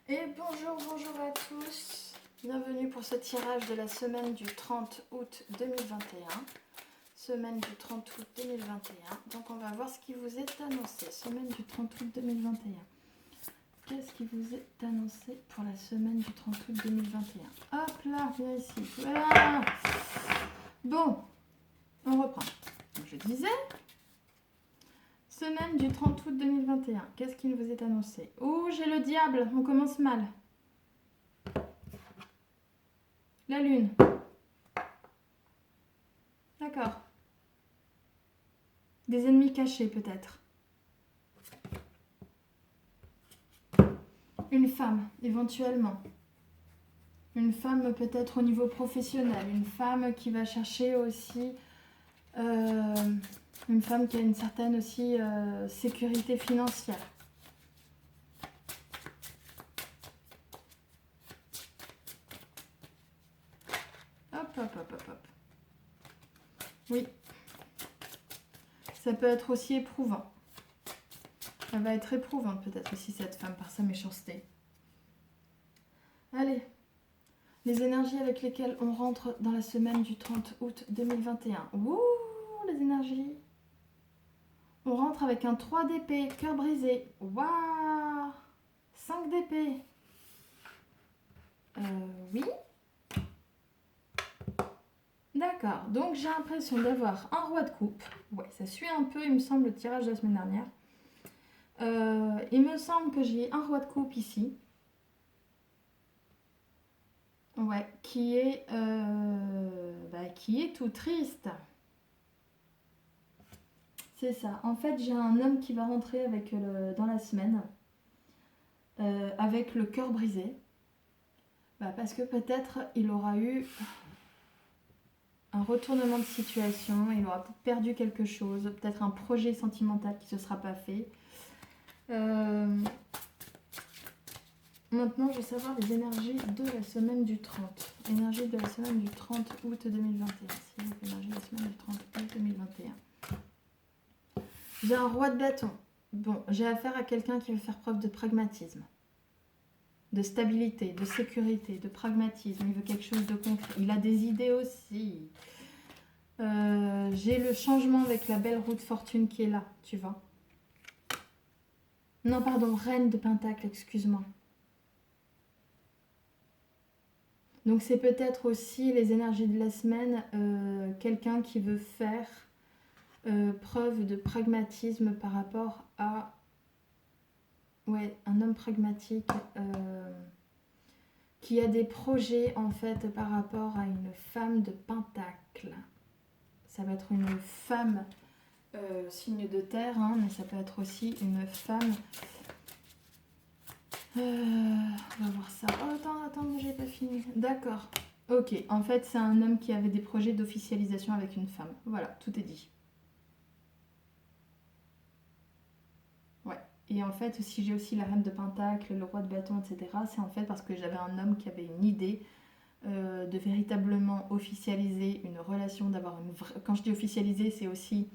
Et bonjour à tous. Bienvenue pour ce tirage de la semaine du 30 août 2021. Semaine du 30 août 2021. Donc on va voir ce qui vous est annoncé. Semaine du 30 août 2021. Qu'est-ce qui vous est annoncé pour la semaine du 30 août 2021? Hop là, viens ici. Voilà. Bon, on reprend. Donc je disais, semaine du 30 août 2021. Qu'est-ce qui vous est annoncé? Oh, j'ai le diable, on commence mal. La lune. D'accord. Des ennemis cachés peut-être. Une femme, éventuellement. Une femme peut-être au niveau professionnel. Une femme qui va chercher aussi... une femme qui a une certaine aussi sécurité financière. Hop. Oui. Ça peut être aussi éprouvant. Elle va être éprouvante peut-être aussi cette femme par sa méchanceté. Allez. Les énergies avec lesquelles on rentre dans la semaine du 30 août 2021. Ouh, les énergies. On rentre avec un 3 d'épée, cœur brisé. Waouh, 5 d'épée. Oui. D'accord, donc j'ai l'impression d'avoir un roi de coupe. Ouais, ça suit un peu, il me semble, le tirage de la semaine dernière. Il me semble que j'ai un roi de coupe ici. Ouais, qui est tout triste. C'est ça. En fait, j'ai un homme qui va rentrer dans la semaine avec le cœur brisé. Parce que peut-être il aura eu un retournement de situation, il aura perdu quelque chose, peut-être un projet sentimental qui ne se sera pas fait. Maintenant, je veux savoir les énergies de la semaine du 30. Énergie de la semaine du 30 août 2021. C'est l'énergie de la semaine du 30 août 2021. J'ai un roi de bâton. Bon, j'ai affaire à quelqu'un qui veut faire preuve de pragmatisme, de stabilité, de sécurité, de pragmatisme. Il veut quelque chose de concret. Il a des idées aussi. J'ai le changement avec la belle roue de fortune qui est là, tu vois. Non, pardon, reine de pentacle, excuse-moi. Donc c'est peut-être aussi les énergies de la semaine, quelqu'un qui veut faire preuve de pragmatisme par rapport à... Ouais, un homme pragmatique qui a des projets en fait par rapport à une femme de pentacle. Ça va être une femme signe de terre, hein, mais ça peut être aussi une femme... on va voir ça. Oh, attends, j'ai pas fini. D'accord. Ok, en fait, c'est un homme qui avait des projets d'officialisation avec une femme. Voilà, tout est dit. Ouais. Et en fait, si j'ai aussi la reine de pentacle, le roi de bâton, etc., c'est en fait parce que j'avais un homme qui avait une idée de véritablement officialiser une relation, d'avoir une vraie... Quand je dis officialiser, c'est aussi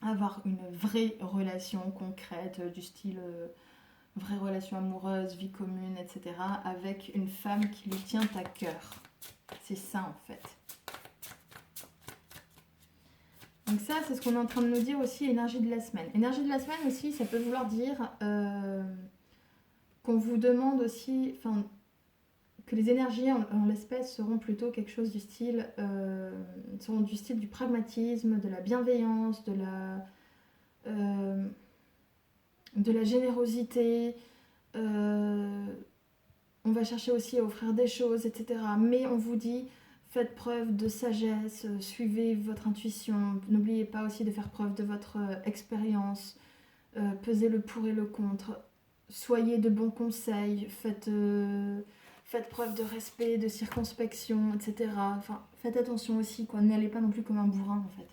avoir une vraie relation concrète, du style vraie relation amoureuse, vie commune, etc., avec une femme qui lui tient à cœur. C'est ça en fait. Donc ça, c'est ce qu'on est en train de nous dire aussi, énergie de la semaine. Énergie de la semaine aussi, ça peut vouloir dire qu'on vous demande aussi, enfin, que les énergies en l'espèce seront plutôt quelque chose du style, seront du style du pragmatisme, de la bienveillance, de la générosité. On va chercher aussi à offrir des choses, etc. Mais on vous dit, faites preuve de sagesse, suivez votre intuition. N'oubliez pas aussi de faire preuve de votre expérience. Pesez le pour et le contre. Soyez de bons conseils. Faites preuve de respect, de circonspection, etc. Enfin, faites attention aussi, quoi. N'allez pas non plus comme un bourrin, en fait.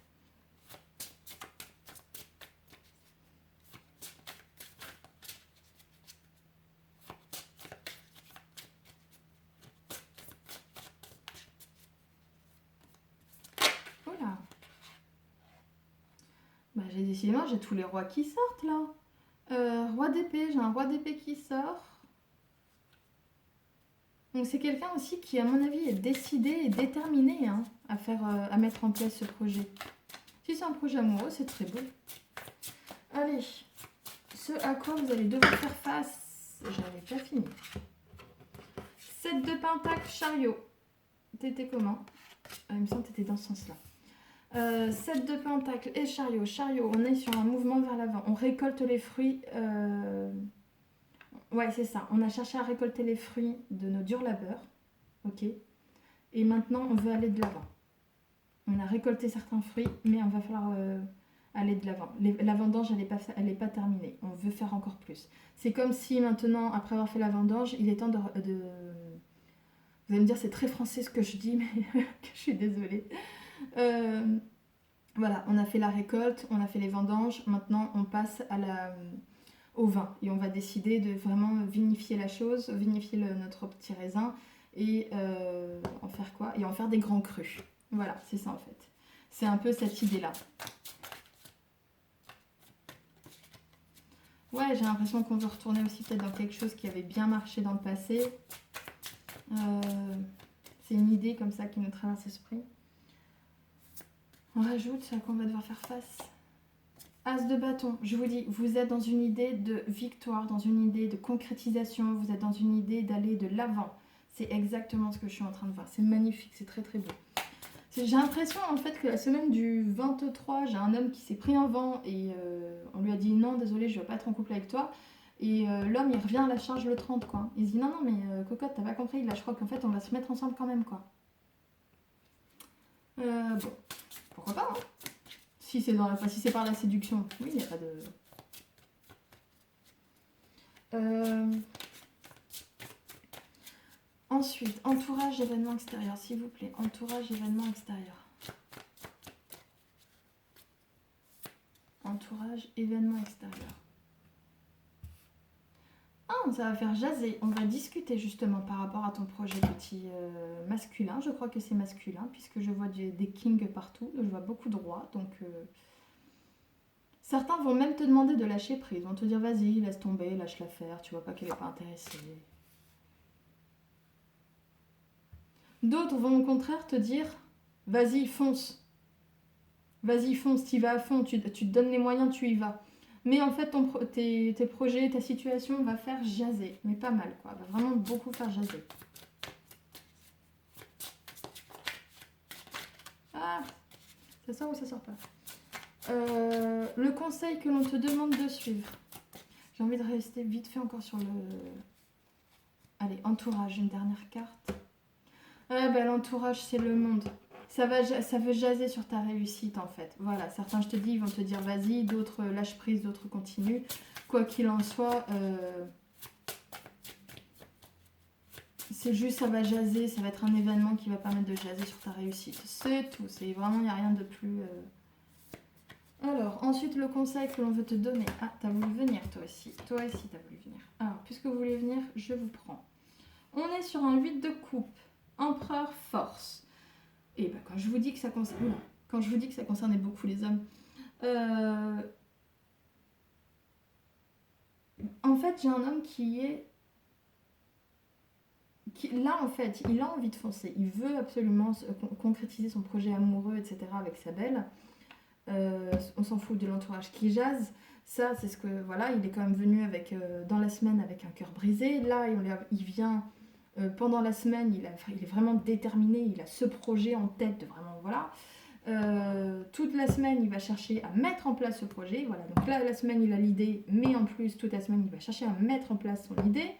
Oula. Décidément, j'ai tous les rois qui sortent, là. Roi d'épée, j'ai un roi d'épée qui sort. Donc c'est quelqu'un aussi qui, à mon avis, est décidé et déterminé hein, à mettre en place ce projet. Si c'est un projet amoureux, c'est très beau. Allez, ce à quoi vous allez devoir faire face. J'avais pas fini. 7 de pentacle, chariot. T'étais comment? Il me semble que t'étais dans ce sens-là. 7 de pentacle et chariot. Chariot, on est sur un mouvement vers l'avant. On récolte les fruits. Ouais, c'est ça. On a cherché à récolter les fruits de nos durs labeurs. Ok. Et maintenant, on veut aller de l'avant. On a récolté certains fruits, mais on va falloir aller de l'avant. La vendange, elle n'est pas terminée. On veut faire encore plus. C'est comme si maintenant, après avoir fait la vendange, il est temps de... Vous allez me dire, c'est très français ce que je dis, mais je suis désolée. Voilà, on a fait la récolte, on a fait les vendanges. Maintenant, on passe au vin. Et on va décider de vraiment vinifier la chose, vinifier notre petit raisin et en faire quoi? Et en faire des grands crus. Voilà, c'est ça en fait. C'est un peu cette idée-là. Ouais, j'ai l'impression qu'on veut retourner aussi peut-être dans quelque chose qui avait bien marché dans le passé. C'est une idée comme ça qui nous traverse l'esprit. On rajoute à quoi on va devoir faire face. As de bâton, je vous dis, vous êtes dans une idée de victoire, dans une idée de concrétisation, vous êtes dans une idée d'aller de l'avant. C'est exactement ce que je suis en train de voir. C'est magnifique, c'est très très beau. J'ai l'impression en fait que la semaine du 23, j'ai un homme qui s'est pris un vent et on lui a dit non, désolé, je ne veux pas être en couple avec toi. Et l'homme il revient à la charge le 30 quoi. Il se dit non, non, mais cocotte, t'as pas compris, là je crois qu'en fait on va se mettre ensemble quand même quoi. Bon, pourquoi pas hein. Si c'est si c'est par la séduction, oui, il n'y a pas de. Ensuite, entourage, événement extérieur, s'il vous plaît. Entourage, événement extérieur. Entourage, événement extérieur. Ah, ça va faire jaser. On va discuter justement par rapport à ton projet petit masculin. Je crois que c'est masculin puisque je vois des kings partout. Je vois beaucoup de rois. Donc, certains vont même te demander de lâcher prise. Ils vont te dire vas-y, laisse tomber, lâche la faire. Tu vois pas qu'elle n'est pas intéressée. D'autres vont au contraire te dire vas-y, fonce. Vas-y, fonce, tu y vas à fond, tu te donnes les moyens, tu y vas. Mais en fait, tes projets, ta situation va faire jaser. Mais pas mal, quoi. Va vraiment beaucoup faire jaser. Ah, ça sort ou ça sort pas? Le conseil que l'on te demande de suivre. J'ai envie de rester vite fait encore sur le... Allez, entourage, une dernière carte. Ah ben l'entourage, c'est le monde. Ça veut jaser sur ta réussite en fait. Voilà, certains, je te dis, ils vont te dire vas-y, d'autres lâchent prise, d'autres continuent. Quoi qu'il en soit, c'est juste, ça va jaser, ça va être un événement qui va permettre de jaser sur ta réussite. C'est tout, c'est vraiment, il n'y a rien de plus... Alors, ensuite, le conseil que l'on veut te donner. Ah, t'as voulu venir toi aussi. Toi aussi, t'as voulu venir. Alors, puisque vous voulez venir, je vous prends. On est sur un 8 de coupe. Empereur force. Et ben, quand je vous dis que ça concerne... Quand je vous dis que ça concernait beaucoup les hommes... En fait, j'ai un homme qui est... Là, en fait, il a envie de foncer. Il veut absolument concrétiser son projet amoureux, etc. avec sa belle. On s'en fout de l'entourage qui jase. Ça, c'est ce que... Voilà, il est quand même venu dans la semaine avec un cœur brisé. Là, il vient... pendant la semaine, il est vraiment déterminé, il a ce projet en tête de vraiment, voilà. Toute la semaine, il va chercher à mettre en place ce projet. Voilà. Donc là, la semaine, il a l'idée, mais en plus, toute la semaine, il va chercher à mettre en place son idée.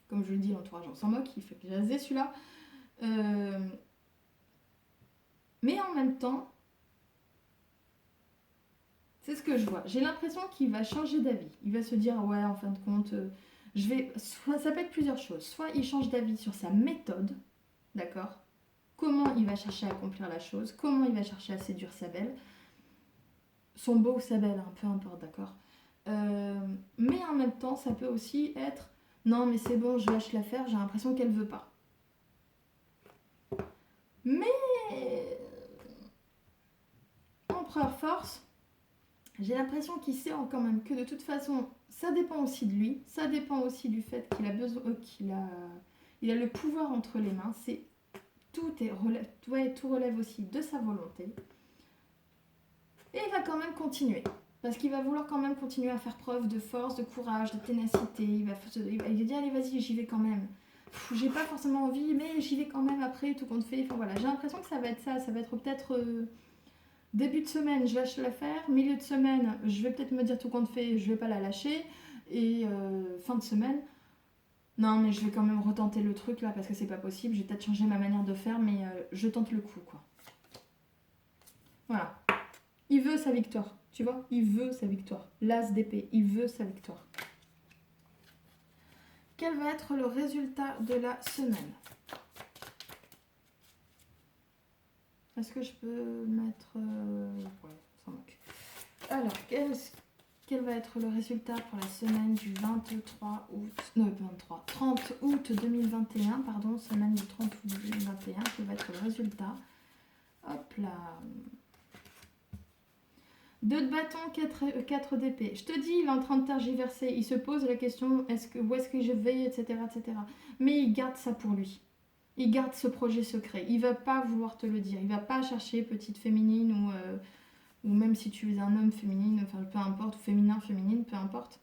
Comme je le dis, l'entourage, on s'en moque, il fait jaser celui-là. Mais en même temps, c'est ce que je vois. J'ai l'impression qu'il va changer d'avis. Il va se dire, ouais, en fin de compte, ça peut être plusieurs choses. Soit il change d'avis sur sa méthode, d'accord ? Comment il va chercher à accomplir la chose, comment il va chercher à séduire sa belle, son beau ou sa belle, hein, peu importe, d'accord. Mais en même temps, ça peut aussi être non, mais c'est bon, je lâche l'affaire, j'ai l'impression qu'elle veut pas. Mais Empereur Force, j'ai l'impression qu'il sait quand même que de toute façon, ça dépend aussi de lui, ça dépend aussi du fait qu'il a besoin, Il a le pouvoir entre les mains. Tout relève aussi de sa volonté. Et il va quand même continuer. Parce qu'il va vouloir quand même continuer à faire preuve de force, de courage, de ténacité. Il va dire allez vas-y, j'y vais quand même. J'ai pas forcément envie, mais j'y vais quand même après, tout compte fait. Enfin voilà, j'ai l'impression que ça va être ça. Ça va être peut-être début de semaine, je lâche l'affaire. Milieu de semaine, je vais peut-être me dire tout compte fait, je vais pas la lâcher. Et fin de semaine, non mais je vais quand même retenter le truc là parce que c'est pas possible. Je vais peut-être changer ma manière de faire, mais je tente le coup quoi. Voilà. Il veut sa victoire, tu vois, il veut sa victoire. L'as d'épée, il veut sa victoire. Quel va être le résultat de la semaine? Est-ce que je peux mettre... Ouais, ça manque. Alors, quel va être le résultat pour la semaine du 23 août... Non, 30 août 2021, pardon, semaine du 30 août 2021, quel va être le résultat? Hop là. 2 de bâton, 4 d'épée. Je te dis, il est en train de tergiverser. Il se pose la question, où est-ce que je vais, etc., etc. Mais il garde ça pour lui. Il garde ce projet secret. Il va pas vouloir te le dire. Il va pas chercher petite féminine ou même si tu es un homme féminine, enfin peu importe, féminin, féminine, peu importe.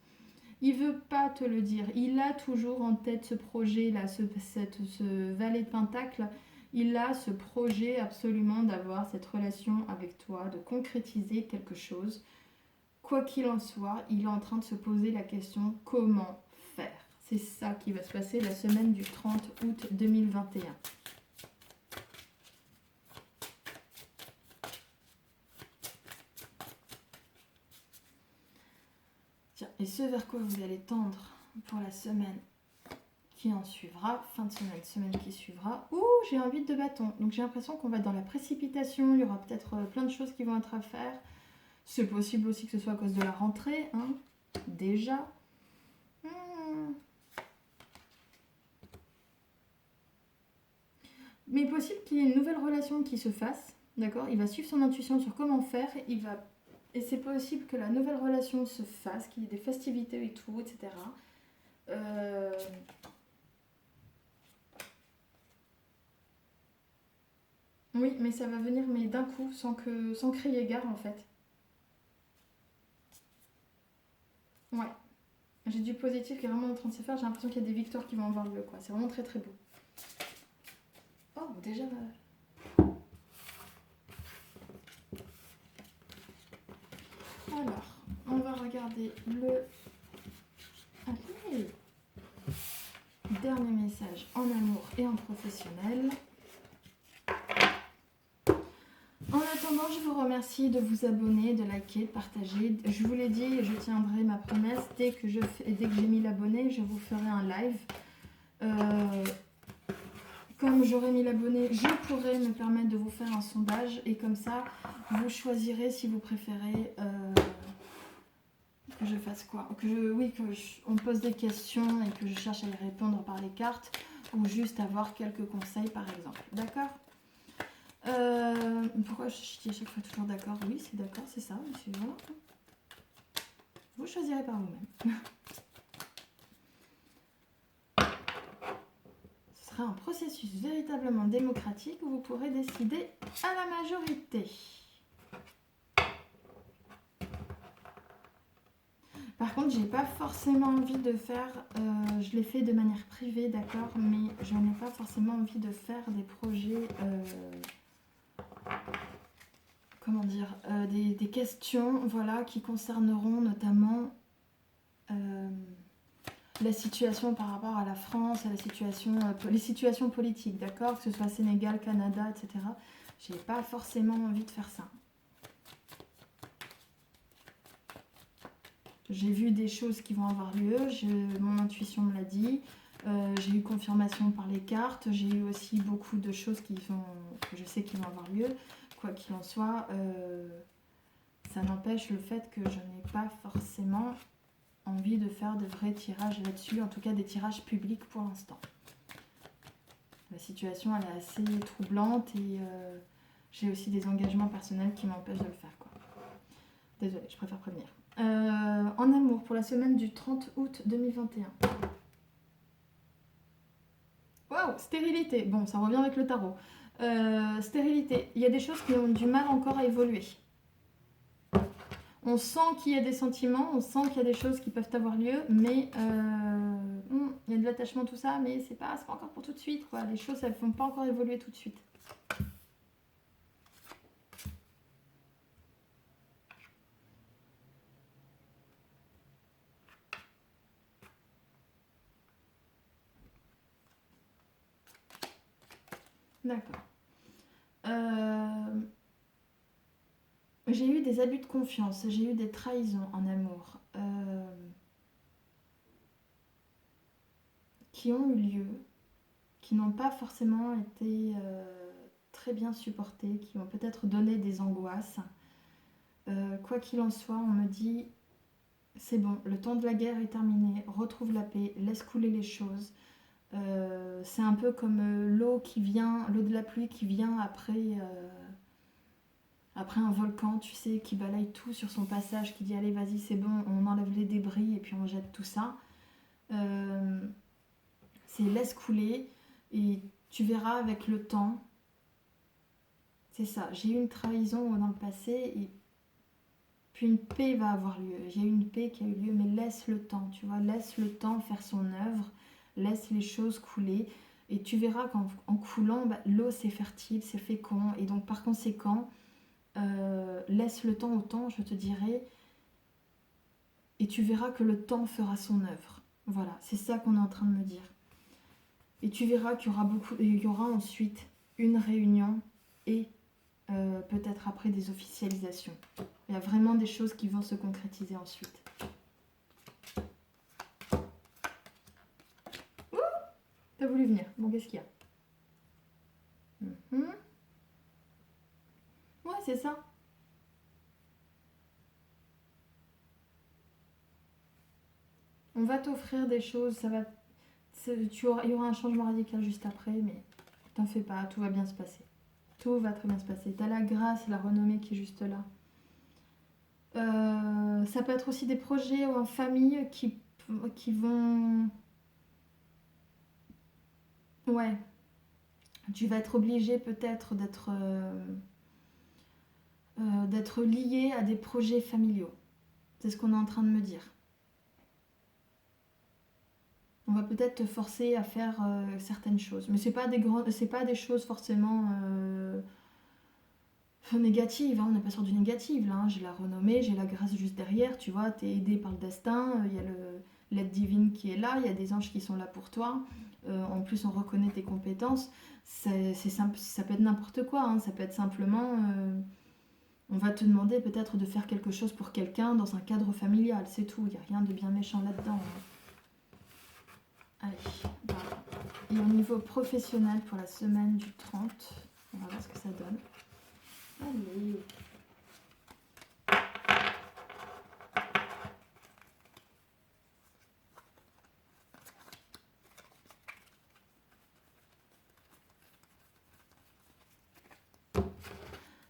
Il veut pas te le dire. Il a toujours en tête ce projet-là, ce valet de pentacle. Il a ce projet absolument d'avoir cette relation avec toi, de concrétiser quelque chose. Quoi qu'il en soit, il est en train de se poser la question comment faire. C'est ça qui va se passer la semaine du 30 août 2021. Tiens, et ce vers quoi vous allez tendre pour la semaine qui en suivra, fin de semaine, semaine qui suivra. Ouh, j'ai un 8 de bâton. Donc j'ai l'impression qu'on va être dans la précipitation. Il y aura peut-être plein de choses qui vont être à faire. C'est possible aussi que ce soit à cause de la rentrée, hein, déjà. Mais il est possible qu'il y ait une nouvelle relation qui se fasse, d'accord? Il va suivre son intuition sur comment faire, et c'est possible que la nouvelle relation se fasse, qu'il y ait des festivités et tout, etc. Oui, mais ça va venir mais d'un coup, sans crier gare en fait. Ouais. J'ai du positif qui est vraiment en train de se faire, j'ai l'impression qu'il y a des victoires qui vont avoir lieu, quoi. C'est vraiment très très beau. Oh, déjà... Alors, on va regarder le... Allez. Dernier message en amour et en professionnel. En attendant, je vous remercie de vous abonner, de liker, de partager. Je vous l'ai dit et je tiendrai ma promesse. Dès que j'ai mis l'abonné, je vous ferai un live. Comme j'aurai mis l'abonné, je pourrai me permettre de vous faire un sondage. Et comme ça, vous choisirez si vous préférez que je fasse quoi. On me pose des questions et que je cherche à y répondre par les cartes. Ou juste avoir quelques conseils par exemple. D'accord ? Pourquoi je dis à chaque fois toujours d'accord? Oui, c'est d'accord, c'est ça, monsieur. Voilà. Vous choisirez par vous-même. Ce sera un processus véritablement démocratique où vous pourrez décider à la majorité. Par contre, j'ai pas forcément envie de faire, je l'ai fait de manière privée, d'accord, mais je n'ai pas forcément envie de faire des projets... comment dire, des questions, voilà, qui concerneront notamment la situation par rapport à la France, à la situation, les situations politiques, d'accord, que ce soit Sénégal, Canada, etc. J'ai pas forcément envie de faire ça. J'ai vu des choses qui vont avoir lieu, mon intuition me l'a dit, j'ai eu confirmation par les cartes, j'ai eu aussi beaucoup de choses que je sais qui vont avoir lieu. Quoi qu'il en soit, ça n'empêche le fait que je n'ai pas forcément envie de faire de vrais tirages là-dessus, en tout cas des tirages publics pour l'instant. La situation elle est assez troublante et j'ai aussi des engagements personnels qui m'empêchent de le faire, quoi. Désolée, je préfère prévenir. En amour, pour la semaine du 30 août 2021. Waouh, stérilité. Bon, ça revient avec le tarot. Stérilité. Il y a des choses qui ont du mal encore à évoluer. On sent qu'il y a des sentiments, on sent qu'il y a des choses qui peuvent avoir lieu, mais il y a de l'attachement, tout ça, mais c'est pas encore pour tout de suite, quoi. Les choses, elles ne vont pas encore évoluer tout de suite. D'accord. J'ai eu des abus de confiance, j'ai eu des trahisons en amour qui ont eu lieu, qui n'ont pas forcément été très bien supportées, qui ont peut-être donné des angoisses. Quoi qu'il en soit, on me dit, c'est bon, le temps de la guerre est terminé, retrouve la paix, laisse couler les choses. C'est un peu comme l'eau qui vient, l'eau de la pluie qui vient après un volcan, tu sais, qui balaye tout sur son passage, qui dit allez vas-y c'est bon, on enlève les débris et puis on jette tout ça. C'est laisse couler et tu verras avec le temps. C'est ça, j'ai eu une trahison dans le passé et puis une paix va avoir lieu. J'ai eu une paix qui a eu lieu, mais laisse le temps, tu vois, laisse le temps faire son œuvre, laisse les choses couler. Et tu verras qu'en coulant, l'eau c'est fertile, c'est fécond. Et donc par conséquent, laisse le temps au temps, je te dirais. Et tu verras que le temps fera son œuvre. Voilà, c'est ça qu'on est en train de me dire. Et tu verras qu'il y aura ensuite une réunion et peut-être après des officialisations. Il y a vraiment des choses qui vont se concrétiser ensuite. Ouh, t'as voulu venir. Bon, qu'est-ce qu'il y a? Ouais, c'est ça. On va t'offrir des choses, il y aura un changement radical juste après, mais t'en fais pas, tout va bien se passer. Tout va très bien se passer. T'as la grâce, la renommée qui est juste là. Ça peut être aussi des projets en famille qui vont... Ouais. Tu vas être obligé peut-être d'être lié à des projets familiaux. C'est ce qu'on est en train de me dire. On va peut-être te forcer à faire certaines choses. Mais c'est pas des choses forcément négatives. Hein. On n'est pas sur du négatif. Là, hein. J'ai la renommée, j'ai la grâce juste derrière. Tu vois, tu es aidé par le destin. Il y a l'aide divine qui est là. Il y a des anges qui sont là pour toi. En plus, on reconnaît tes compétences. C'est simple, ça peut être n'importe quoi. Hein. Ça peut être simplement... on va te demander peut-être de faire quelque chose pour quelqu'un dans un cadre familial. C'est tout. Il n'y a rien de bien méchant là-dedans. Hein. Allez, voilà. Et au niveau professionnel pour la semaine du 30, on va voir ce que ça donne. Allez.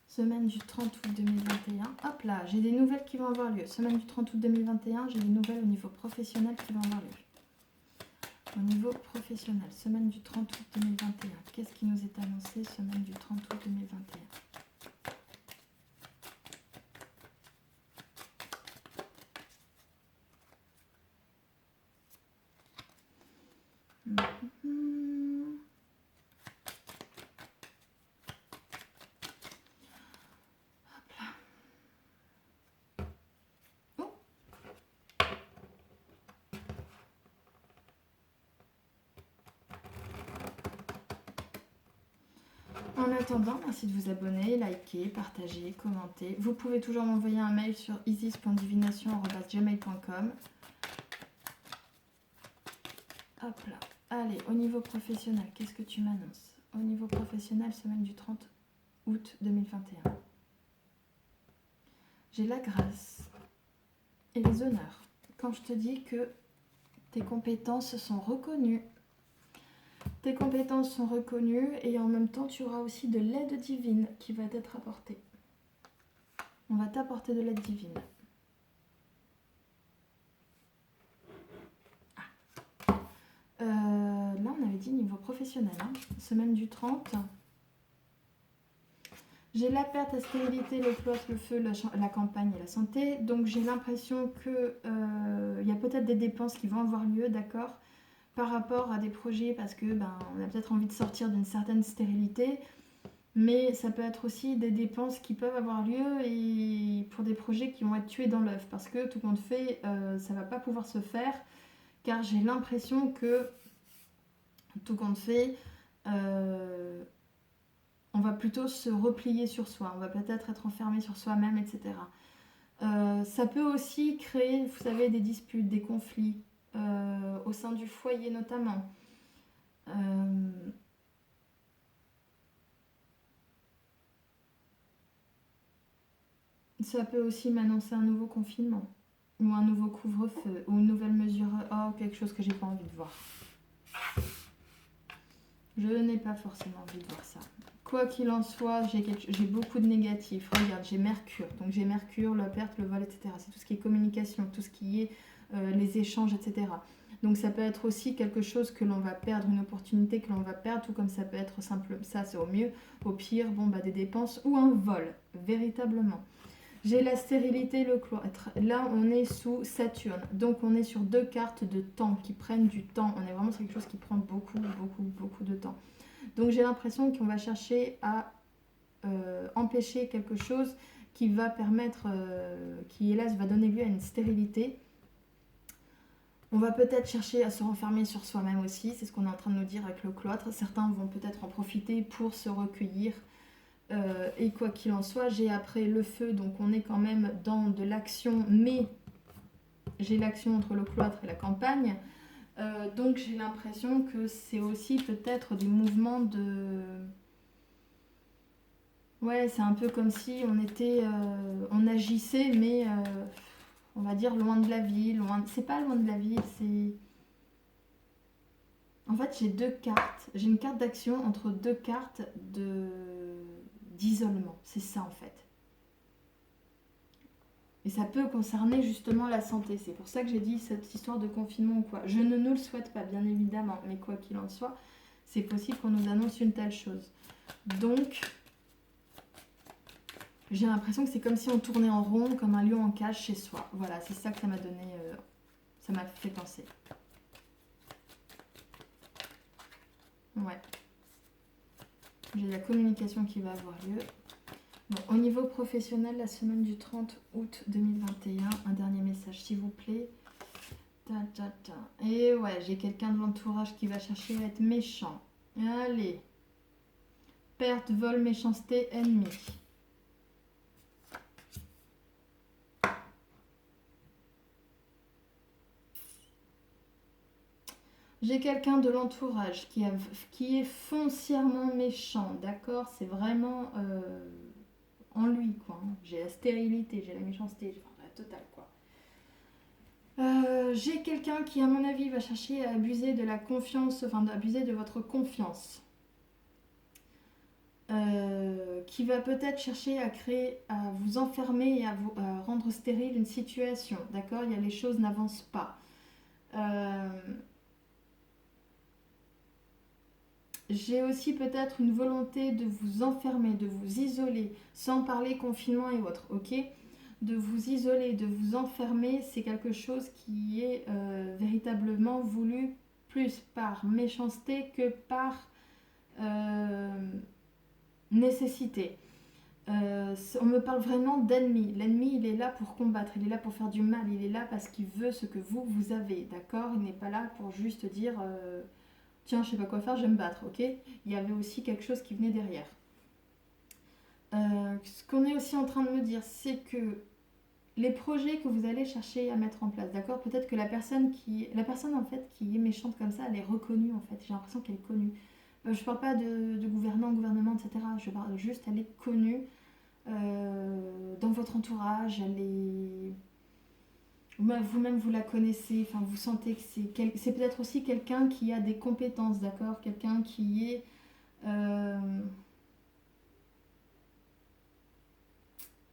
Semaine du 30 août 2021. Hop là, j'ai des nouvelles qui vont avoir lieu. Semaine du 30 août 2021, j'ai des nouvelles au niveau professionnel qui vont avoir lieu. Au niveau professionnel, semaine du 30 août 2021. Qu'est-ce qui nous est annoncé semaine du 30 août 2021? En attendant, merci de vous abonner, liker, partager, commenter. Vous pouvez toujours m'envoyer un mail sur isis.divination@gmail.com. Hop là. Allez, au niveau professionnel, qu'est-ce que tu m'annonces? Au niveau professionnel, semaine du 30 août 2021. J'ai la grâce et les honneurs. Quand je te dis que tes compétences sont reconnues, tes compétences sont reconnues et en même temps tu auras aussi de l'aide divine qui va t'être apportée. On va t'apporter de l'aide divine. Là on avait dit dit niveau professionnel, hein. Semaine du 30. J'ai la perte, la stérilité, le cloître, le feu, la campagne et la santé. Donc j'ai l'impression que y a peut-être des dépenses qui vont avoir lieu, d'accord, par rapport à des projets parce que on a peut-être envie de sortir d'une certaine stérilité. Mais ça peut être aussi des dépenses qui peuvent avoir lieu et pour des projets qui vont être tués dans l'œuf. Parce que tout compte fait, ça ne va pas pouvoir se faire. Car j'ai l'impression que, tout compte fait, on va plutôt se replier sur soi. On va peut-être être enfermé sur soi-même, etc. Ça peut aussi créer, vous savez, des disputes, des conflits, au sein du foyer notamment. Ça peut aussi m'annoncer un nouveau confinement, ou un nouveau couvre-feu, ou une nouvelle mesure, quelque chose que j'ai pas envie de voir. Je n'ai pas forcément envie de voir ça. Quoi qu'il en soit, j'ai beaucoup de négatifs. Regarde, j'ai Mercure. Donc j'ai Mercure, la perte, le vol, etc. C'est tout ce qui est communication, tout ce qui est les échanges, etc. Donc ça peut être aussi quelque chose que l'on va perdre, une opportunité que l'on va perdre, tout comme ça peut être simple. Ça, c'est au mieux. Au pire, des dépenses ou un vol, véritablement. J'ai la stérilité, le cloître. Là, on est sous Saturne. Donc, on est sur 2 cartes de temps qui prennent du temps. On est vraiment sur quelque chose qui prend beaucoup, beaucoup, beaucoup de temps. Donc, j'ai l'impression qu'on va chercher à empêcher quelque chose qui va permettre, qui hélas va donner lieu à une stérilité. On va peut-être chercher à se renfermer sur soi-même aussi. C'est ce qu'on est en train de nous dire avec le cloître. Certains vont peut-être en profiter pour se recueillir. Et quoi qu'il en soit, j'ai après le feu, donc on est quand même dans de l'action, mais j'ai l'action entre le cloître et la campagne. Donc j'ai l'impression que c'est aussi peut-être des mouvements de... Ouais, c'est un peu comme si on agissait, mais on va dire loin de la ville. C'est pas loin de la ville, c'est... En fait, j'ai 2 cartes. J'ai une carte d'action entre 2 cartes d'isolement. C'est ça en fait. Et ça peut concerner justement la santé. C'est pour ça que j'ai dit cette histoire de confinement ou quoi. Je ne nous le souhaite pas, bien évidemment. Mais quoi qu'il en soit, c'est possible qu'on nous annonce une telle chose. Donc, j'ai l'impression que c'est comme si on tournait en rond, comme un lion en cage chez soi. Voilà, c'est ça que ça m'a donné... ça m'a fait penser. Ouais. J'ai la communication qui va avoir lieu. Bon, au niveau professionnel, la semaine du 30 août 2021, un dernier message s'il vous plaît. Et ouais, j'ai quelqu'un de l'entourage qui va chercher à être méchant. Allez. Perte, vol, méchanceté, ennemi. J'ai quelqu'un de l'entourage qui est foncièrement méchant, d'accord. C'est vraiment en lui, quoi. J'ai la stérilité, j'ai la méchanceté, j'ai la totale, quoi. J'ai quelqu'un qui, à mon avis, va chercher à abuser de la confiance, d'abuser de votre confiance. Qui va peut-être chercher à vous enfermer et à vous rendre stérile une situation, d'accord. Il y a les choses n'avancent pas. J'ai aussi peut-être une volonté de vous enfermer, de vous isoler, sans parler confinement et autres, ok. De vous isoler, de vous enfermer, c'est quelque chose qui est véritablement voulu plus par méchanceté que par nécessité. On me parle vraiment d'ennemi. L'ennemi, il est là pour combattre, il est là pour faire du mal, il est là parce qu'il veut ce que vous avez, d'accord. Il n'est pas là pour juste dire tiens, je sais pas quoi faire, je vais me battre, ok. Il y avait aussi quelque chose qui venait derrière. Ce qu'on est aussi en train de me dire, c'est que les projets que vous allez chercher à mettre en place, d'accord. Peut-être que la personne en fait qui est méchante comme ça, elle est reconnue en fait. J'ai l'impression qu'elle est connue. Je parle pas de gouvernement, etc. Je parle juste, elle est connue dans votre entourage. Elle est vous-même vous la connaissez, enfin vous sentez que c'est peut-être aussi quelqu'un qui a des compétences, d'accord, quelqu'un qui est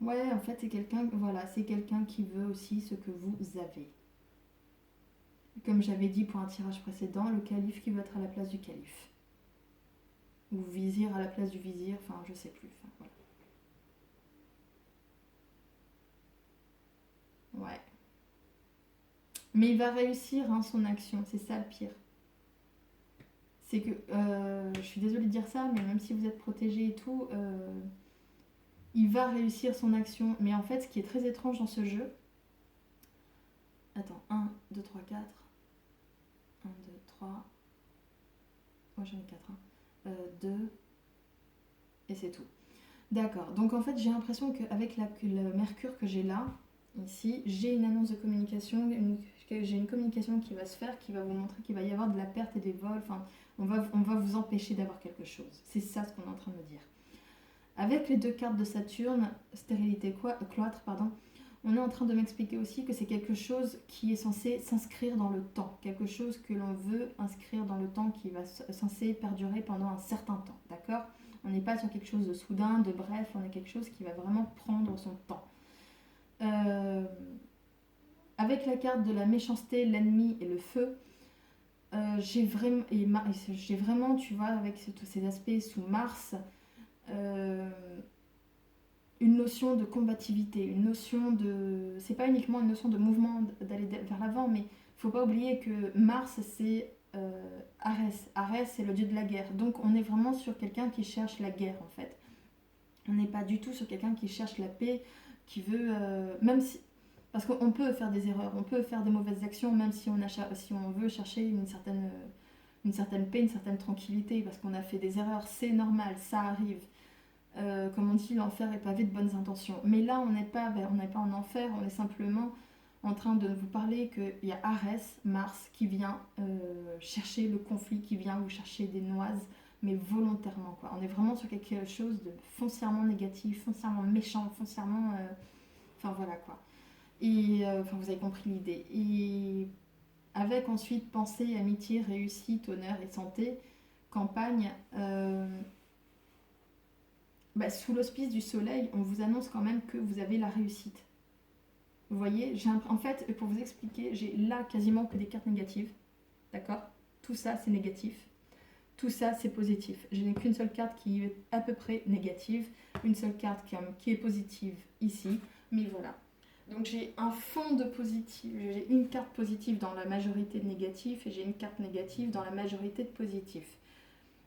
ouais, en fait c'est quelqu'un, voilà, c'est quelqu'un qui veut aussi ce que vous avez. Comme j'avais dit pour un tirage précédent, le calife qui va être à la place du calife. Ou vizir à la place du vizir, enfin je sais plus. Enfin, voilà. Ouais. Mais il va réussir hein, son action, c'est ça le pire. C'est que, je suis désolée de dire ça, mais même si vous êtes protégé et tout, il va réussir son action. Mais en fait, ce qui est très étrange dans ce jeu... Attends, 1, 2, 3, 4. 1, 2, 3. Moi j'en ai 4. 2. Et c'est tout. D'accord. Donc en fait, j'ai l'impression qu'avec le mercure que j'ai là, ici, j'ai une annonce de communication, j'ai une communication qui va se faire, qui va vous montrer qu'il va y avoir de la perte et des vols. Enfin, on va vous empêcher d'avoir quelque chose. C'est ça ce qu'on est en train de me dire. Avec les 2 cartes de Saturne, stérilité cloître, pardon, on est en train de m'expliquer aussi que c'est quelque chose qui est censé s'inscrire dans le temps, quelque chose que l'on veut inscrire dans le temps qui va censé perdurer pendant un certain temps, d'accord? On n'est pas sur quelque chose de soudain, de bref, on est quelque chose qui va vraiment prendre son temps. Avec la carte de la méchanceté, l'ennemi et le feu, j'ai vraiment, tu vois, avec tous ces aspects sous Mars, une notion de combativité, une notion de... C'est pas uniquement une notion de mouvement, d'aller vers l'avant, mais il faut pas oublier que Mars, c'est Arès. Arès, c'est le dieu de la guerre. Donc on est vraiment sur quelqu'un qui cherche la guerre, en fait. On n'est pas du tout sur quelqu'un qui cherche la paix, qui veut... même si... Parce qu'on peut faire des erreurs, on peut faire des mauvaises actions, même si si on veut chercher une certaine paix, une certaine tranquillité, parce qu'on a fait des erreurs, c'est normal, ça arrive. Comme on dit, l'enfer est pavé de bonnes intentions. Mais là, on n'est pas en enfer, on est simplement en train de vous parler qu'il y a Arès, Mars, qui vient chercher le conflit, qui vient vous chercher des noises, mais volontairement, quoi. On est vraiment sur quelque chose de foncièrement négatif, foncièrement méchant, foncièrement... Enfin, voilà, quoi. Et enfin, vous avez compris l'idée. Et avec ensuite pensée, amitié, réussite, honneur et santé, campagne... sous l'auspice du soleil, on vous annonce quand même que vous avez la réussite. Vous voyez, en fait, pour vous expliquer, j'ai là quasiment que des cartes négatives. D'accord? Tout ça, c'est négatif. Tout ça, c'est positif. Je n'ai qu'une seule carte qui est à peu près négative. Une seule carte qui est positive ici. Mais voilà. Donc j'ai un fond de positif. J'ai une carte positive dans la majorité de négatifs et j'ai une carte négative dans la majorité de positifs.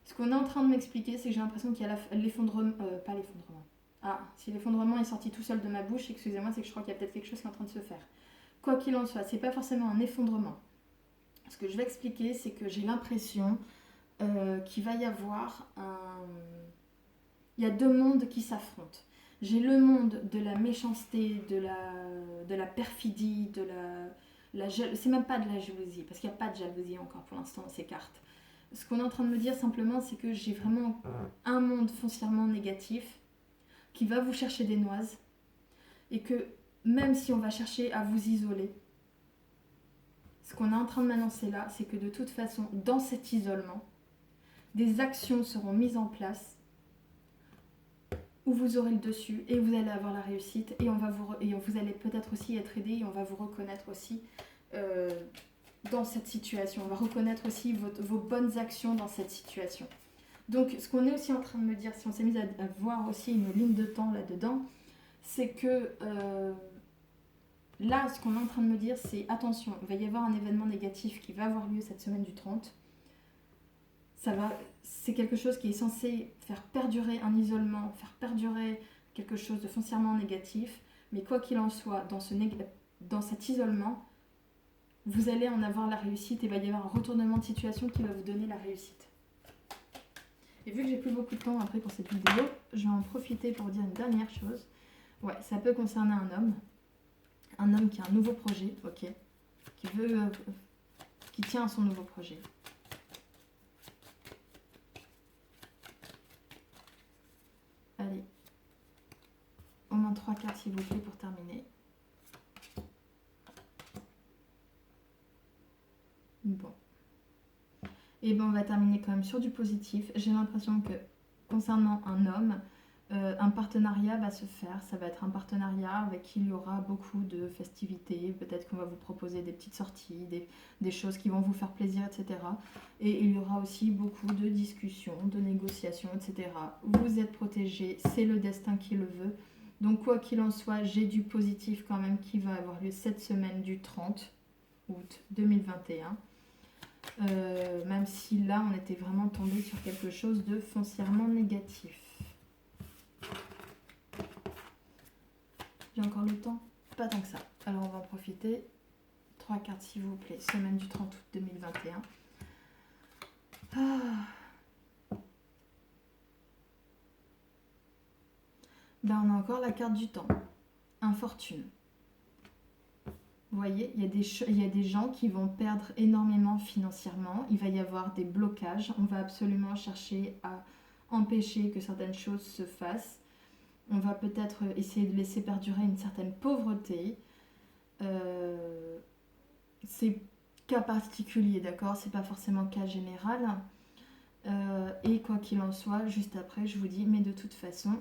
Ce qu'on est en train de m'expliquer, c'est que j'ai l'impression qu'il y a l'effondrement... pas l'effondrement. Ah, si l'effondrement est sorti tout seul de ma bouche, excusez-moi, c'est que je crois qu'il y a peut-être quelque chose qui est en train de se faire. Quoi qu'il en soit, c'est pas forcément un effondrement. Ce que je vais expliquer, c'est que j'ai l'impression qu'il va y avoir un... Il y a 2 mondes qui s'affrontent. J'ai le monde de la méchanceté, de la perfidie, c'est même pas de la jalousie, parce qu'il n'y a pas de jalousie encore pour l'instant dans ces cartes. Ce qu'on est en train de me dire simplement, c'est que j'ai vraiment un monde foncièrement négatif qui va vous chercher des noises et que même si on va chercher à vous isoler, ce qu'on est en train de m'annoncer là, c'est que de toute façon, dans cet isolement, des actions seront mises en place où vous aurez le dessus et vous allez avoir la réussite et vous allez peut-être aussi être aidé et on va vous reconnaître aussi dans cette situation. On va reconnaître aussi vos bonnes actions dans cette situation. Donc, ce qu'on est aussi en train de me dire, si on s'est mis à voir aussi une ligne de temps là-dedans, c'est que là, ce qu'on est en train de me dire, c'est attention, il va y avoir un événement négatif qui va avoir lieu cette semaine du 30. C'est quelque chose qui est censé faire perdurer un isolement, faire perdurer quelque chose de foncièrement négatif. Mais quoi qu'il en soit, dans cet isolement, vous allez en avoir la réussite et il va y avoir un retournement de situation qui va vous donner la réussite. Et vu que j'ai plus beaucoup de temps après pour cette vidéo, je vais en profiter pour dire une dernière chose. Ouais, ça peut concerner un homme. Un homme qui a un nouveau projet, ok, qui tient à son nouveau projet. Allez, au moins 3 cartes s'il vous plaît pour terminer. Bon. Et ben on va terminer quand même sur du positif. J'ai l'impression que concernant un homme, Un partenariat va se faire, ça va être un partenariat avec qui il y aura beaucoup de festivités, peut-être qu'on va vous proposer des petites sorties, des choses qui vont vous faire plaisir, etc. Et il y aura aussi beaucoup de discussions, de négociations, etc. Vous êtes protégés, c'est le destin qui le veut. Donc quoi qu'il en soit, j'ai du positif quand même qui va avoir lieu cette semaine du 30 août 2021. Même si là, on était vraiment tombé sur quelque chose de foncièrement négatif. J'ai encore le temps? Pas tant que ça. Alors on va en profiter. 3 cartes s'il vous plaît. Semaine du 30 août 2021. Ben on a encore la carte du temps. Infortune. Vous voyez, il y a des gens qui vont perdre énormément financièrement. Il va y avoir des blocages. On va absolument chercher à empêcher que certaines choses se fassent. On va peut-être essayer de laisser perdurer une certaine pauvreté. C'est cas particulier, d'accord? C'est pas forcément cas général. Et quoi qu'il en soit, juste après, je vous dis, mais de toute façon,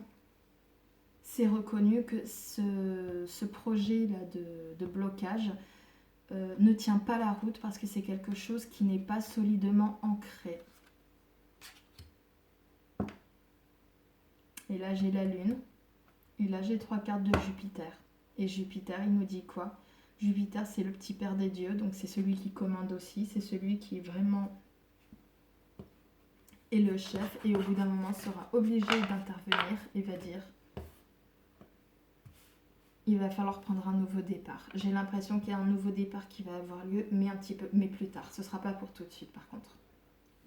c'est reconnu que ce projet-là de blocage ne tient pas la route parce que c'est quelque chose qui n'est pas solidement ancré. Et là, j'ai la Lune. Et là, j'ai 3 cartes de Jupiter. Et Jupiter, il nous dit quoi? Jupiter, c'est le petit père des dieux, donc c'est celui qui commande aussi, c'est celui qui vraiment est le chef et au bout d'un moment sera obligé d'intervenir et va dire il va falloir prendre un nouveau départ. J'ai l'impression qu'il y a un nouveau départ qui va avoir lieu, mais un petit peu, mais plus tard. Ce sera pas pour tout de suite par contre.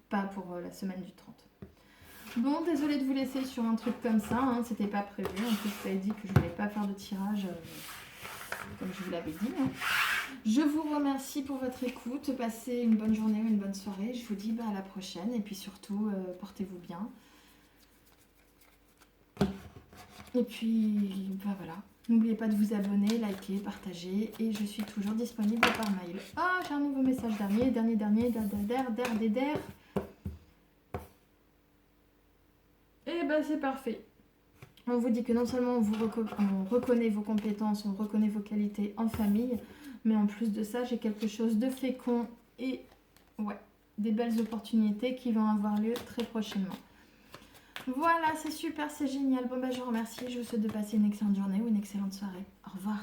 Pas pour la semaine du 30. Bon, désolée de vous laisser sur un truc comme ça, hein, c'était pas prévu. En plus, je t'avais dit que je voulais pas faire de tirage comme je vous l'avais dit. Hein. Je vous remercie pour votre écoute. Passez une bonne journée ou une bonne soirée. Je vous dis à la prochaine et puis surtout, portez-vous bien. Et puis, voilà. N'oubliez pas de vous abonner, liker, partager. Et je suis toujours disponible par mail. Ah, j'ai un nouveau message dernier. Et ben c'est parfait. On vous dit que non seulement on reconnaît vos compétences, on reconnaît vos qualités en famille, mais en plus de ça, j'ai quelque chose de fécond et des belles opportunités qui vont avoir lieu très prochainement. Voilà, c'est super, c'est génial. Bon, je vous remercie. Je vous souhaite de passer une excellente journée ou une excellente soirée. Au revoir.